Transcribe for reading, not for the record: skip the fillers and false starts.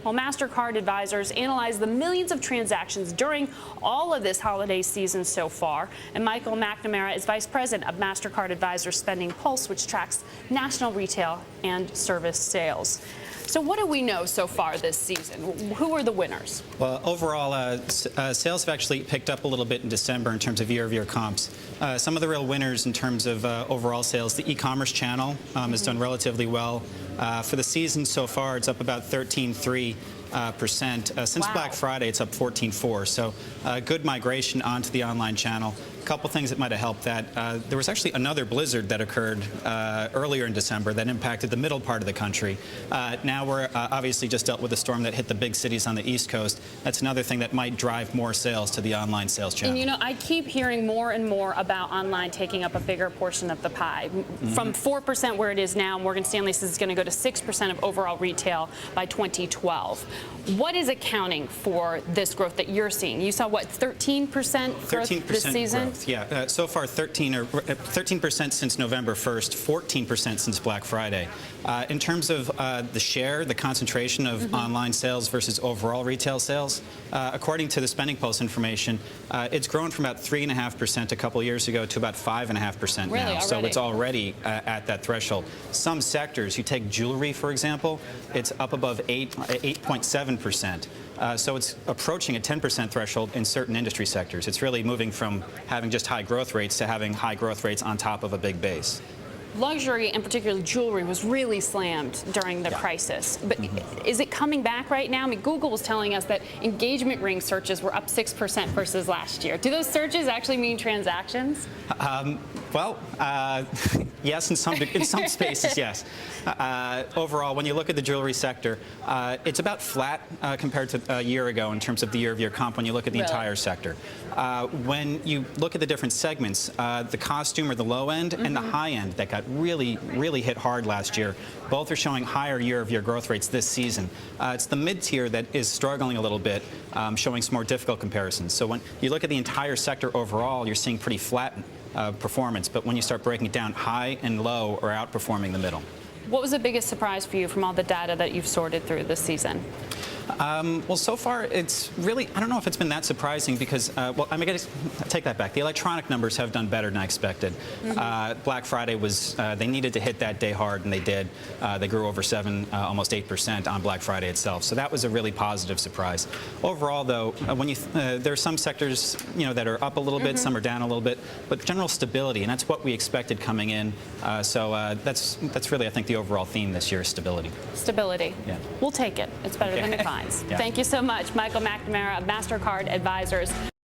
Well, MasterCard Advisors analyzed the millions of transactions during all of this holiday season so far. And Michael McNamara is Vice President of MasterCard Advisors Spending Pulse, which tracks national retail and service sales. So what do we know so far this season? Who are the winners? Well, overall, sales have actually picked up a little bit in December in terms of year-over-year comps. Some of the real winners in terms of overall sales, the e-commerce channel has done relatively well. For the season so far, it's up about 13.3%. Since Black Friday, it's up 14.4%. So good migration onto the online channel. A couple things that might have helped that. There was actually another blizzard that occurred earlier in December that impacted the middle part of the country. Now we're obviously just dealt with a storm that hit the big cities on the East Coast. That's another thing that might drive more sales to the online sales channel. And you know, I keep hearing more and more about online taking up a bigger portion of the pie. From 4% where it is now, Morgan Stanley says it's going to go to 6% of overall retail by 2012. What is accounting for this growth that you're seeing? You saw, what, 13% growth this season? Growth. Yeah, so far 13% since November 1st, 14% since Black Friday. In terms of the share, the concentration of online sales versus overall retail sales, according to the Spending Pulse information, it's grown from about 3.5% a couple years ago to about 5.5% really, now. already? So it's already at that threshold. Some sectors, you take jewelry, for example, it's up above 8.7%. So it's approaching a 10% threshold in certain industry sectors. It's really moving from having just high growth rates to having high growth rates on top of a big base. Luxury, and particularly jewelry, was really slammed during the crisis. But is it coming back right now? I mean, Google was telling us that engagement ring searches were up 6% versus last year. Do those searches actually mean transactions? Yes, in some spaces, yes. Overall, when you look at the jewelry sector, it's about flat compared to a year ago in terms of the year-over-year comp when you look at the entire sector. When you look at the different segments, the costume or the low end and the high end that got really hit hard last year, both are showing higher year-over-year growth rates this season. It's the mid-tier that is struggling a little bit, showing some more difficult comparisons. So when you look at the entire sector overall, you're seeing pretty flat performance, but when you start breaking it down, high and low are outperforming the middle. What was the biggest surprise for you from all the data that you've sorted through this season? Well, so far, it's really, I don't know if it's been that surprising because, well, I'm going to take that back. The electronic numbers have done better than I expected. Black Friday was, they needed to hit that day hard, and they did. They grew over almost 8% on Black Friday itself. So that was a really positive surprise. Overall, though, when you, there are some sectors, you know, that are up a little bit, some are down a little bit, but general stability, and that's what we expected coming in. So that's really, I think, the overall theme this year is stability. Stability. Yeah. We'll take it. It's better than declines. Yeah. Thank you so much, Michael McNamara of MasterCard Advisors.